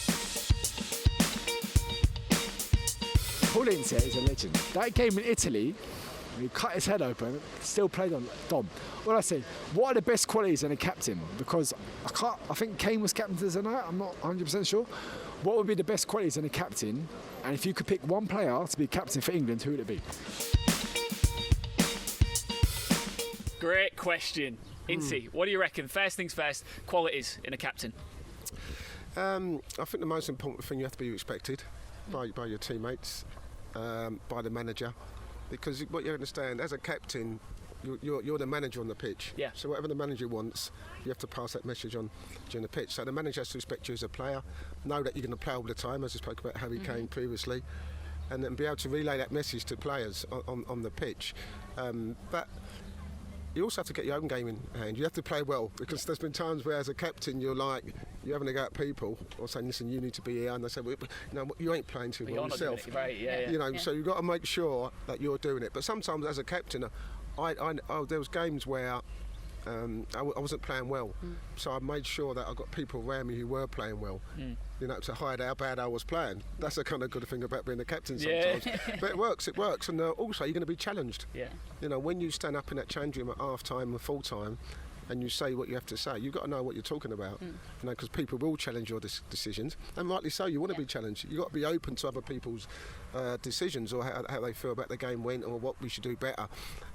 Paul Ince is a legend. That game in Italy, he cut his head open, still played on Dom. What I say, what are the best qualities in a captain? Because I think Kane was captain the night, I'm not 100% sure. What would be the best qualities in a captain? And if you could pick one player to be captain for England, who would it be? Great question. Ince, what do you reckon? First things first, qualities in a captain. I think the most important thing, you have to be respected by your teammates, by the manager. Because what you understand, as a captain, you're the manager on the pitch. Yeah. So whatever the manager wants, you have to pass that message on during the pitch. So the manager has to respect you as a player, know that you're going to play all the time, as I spoke about Harry Kane previously, and then be able to relay that message to players on the pitch. But you also have to get your own game in hand. You have to play well, because there's been times where as a captain you're having to go at people or saying, listen, you need to be here, and they say, well, you ain't playing too well yourself. So you've got to make sure that you're doing it. But sometimes as a captain, there was games where I wasn't playing well, so I made sure that I got people around me who were playing well, to hide how bad I was playing. That's the kind of good thing about being a captain sometimes. But it works, and also you're going to be challenged. When you stand up in that change room at half time or full time and you say what you have to say, you've got to know what you're talking about, because people will challenge your decisions, and rightly so. You want to be challenged. You've got to be open to other people's decisions, or how they feel about the game went, or what we should do better,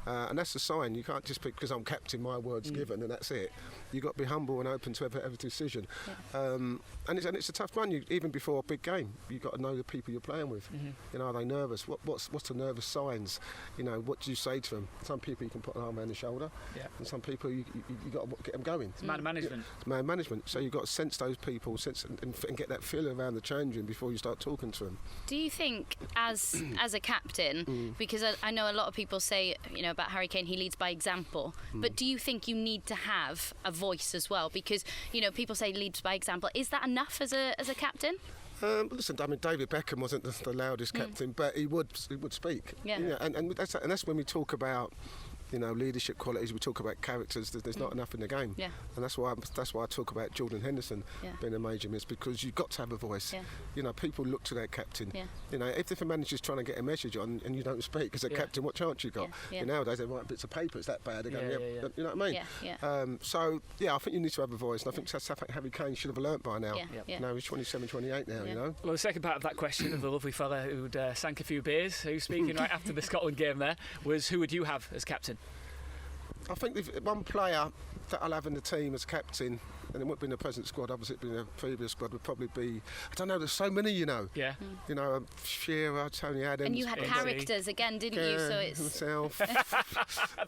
and that's the sign. You can't just because I'm captain, my word's given, and that's it. You've got to be humble and open to every decision, and it's a tough one. Even before a big game, you've got to know the people you're playing with. Are they nervous? What's the nervous signs? What do you say to them? Some people you can put an arm around the shoulder, and some people you you got to get them going. It's man management. It's man management. So you've got to sense those people, and get that feel around the change room before you start talking to them. Do you think, as a captain, because I know a lot of people say, you know, about Harry Kane, he leads by example, but do you think you need to have a voice as well? Because, you know, people say leads by example. Is that enough as a captain? Listen, I mean, David Beckham wasn't the loudest captain, but he would speak. Yeah. You know, and that's when we talk about, you know, leadership qualities. We talk about characters. There's not enough in the game. Yeah. And that's why I talk about Jordan Henderson being a major miss, because you've got to have a voice. Yeah. You know, people look to their captain. Yeah. You know, if a manager's trying to get a message on and you don't speak as a captain, what chance you got? Yeah. You know, nowadays they write bits of paper. It's that bad. They're going, you know what I mean? Yeah. So I think you need to have a voice, and I think that's something Harry Kane should have learnt by now. Yeah. No, he's 27, 28 now. You know. Well, the second part of that question of the lovely fella who'd sank a few beers, who's speaking right after the Scotland game there, was who would you have as captain? I think if one player that I'll have in the team as captain, and it won't be in the present squad, obviously it'd be in the previous squad, would probably be, I don't know, there's so many, you know. Yeah. You know, Shearer, Tony Adams. And you had characters again, didn't you? So it's... Myself.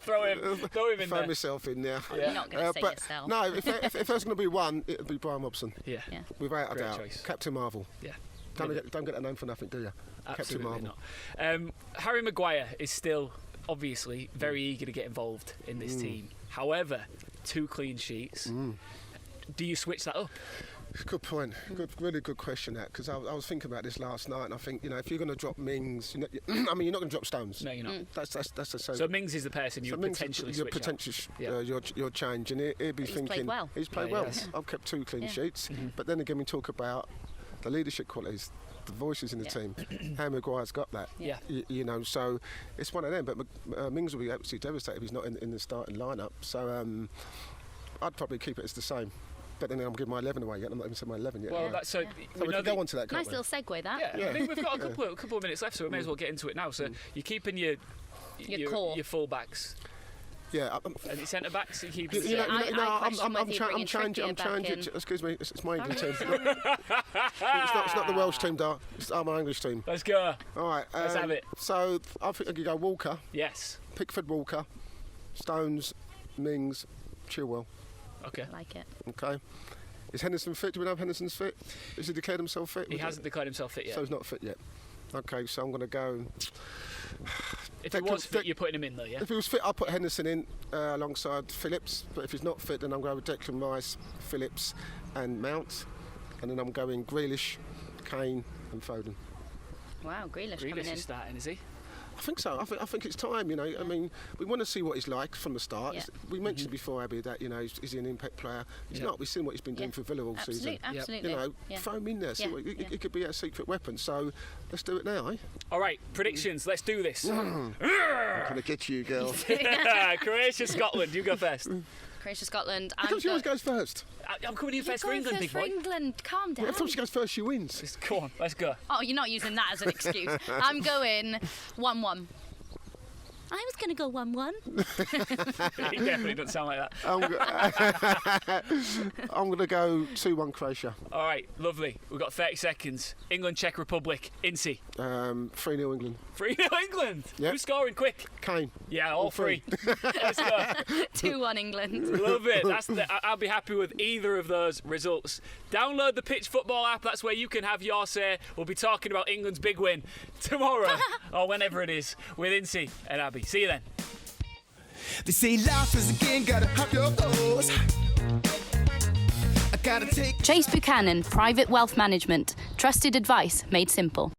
throw him in there. Throw myself in there. You're not going to say yourself. No, if there's going to be one, it would be Brian Robson. Yeah. Without a Great doubt. choice. Captain Marvel. Yeah. Don't get that name for nothing, do you? Absolutely Captain Marvel. not. Harry Maguire is still obviously very eager to get involved in this team. However, 2 clean sheets. Do you switch that up? Good point. Really good question, that, because I was thinking about this last night, and I think, you know, if you're going to drop Mings, I mean, you're not going to drop Stones. No, you're not. That's the same. So Mings is the person you would potentially switch out. Your change, and he'd be thinking. Played well. He's played well. I've kept 2 clean sheets, but then again, we talk about the leadership qualities, the voices in the team. Harry Maguire's got that. Yeah. You know, so it's one of them. But Mings will be absolutely devastated if he's not in the starting lineup. So I'd probably keep it as the same. But then I'm giving my 11 away yet. I'm not even saying my 11 yet. Well, so we can go on to that. Nice little segue, that. Yeah. I mean, we've got a couple of minutes left, so we may as well get into it now. So you're keeping your core, your full backs. Yeah, and the centre backs. I'm changing. Excuse me, it's my English team. It's not the Welsh team, Dar. It's my English team. Let's go. All right, let's have it. So I think I could go Walker. Yes. Pickford, Walker, Stones, Mings, Chilwell. Okay. Like it. Okay. Is Henderson fit? Do we know if Henderson's fit? Has he declared himself fit? He hasn't declared himself fit yet. So he's not fit yet. Okay, so I'm going to go. If he was fit, you're putting him in, though, yeah? If he was fit, I'll put Henderson in alongside Phillips. But if he's not fit, then I'm going with Declan Rice, Phillips, and Mount. And then I'm going Grealish, Kane, and Foden. Wow, Grealish coming in. Is starting, is he? I think so. I think it's time, you know. I mean, we want to see what he's like from the start. Yeah. We mentioned before, Abby, that, you know, is he an impact player? He's not. We've seen what he's been doing for Villa all season. Absolutely. You know, throw him in there. See what, he could be a secret weapon. So let's do it now, eh? All right, predictions. Let's do this. I'm going to get you, girl. Croatia, Scotland. You go first. Croatia, Scotland. How come she always goes first? I'm coming in first for England, big boy. England, calm down. Every time she goes first, she wins. Come on, let's go. Oh, you're not using that as an excuse. I'm going 1-1. I was going to go 1-1. He definitely doesn't sound like that. I'm going to go 2-1 Croatia. All right, lovely. We've got 30 seconds. England, Czech Republic, Ince. 3-0 England. 3-0 England? Yep. Who's scoring quick? Kane. Yeah, all three. Let's go. 2-1 England. Love it. I'll be happy with either of those results. Download the Pitch Football app. That's where you can have your say. We'll be talking about England's big win tomorrow or whenever it is with Ince and Abby. See you then. They say life is a game, gotta have your goals. I gotta take. Chase Buchanan, Private Wealth Management. Trusted advice made simple.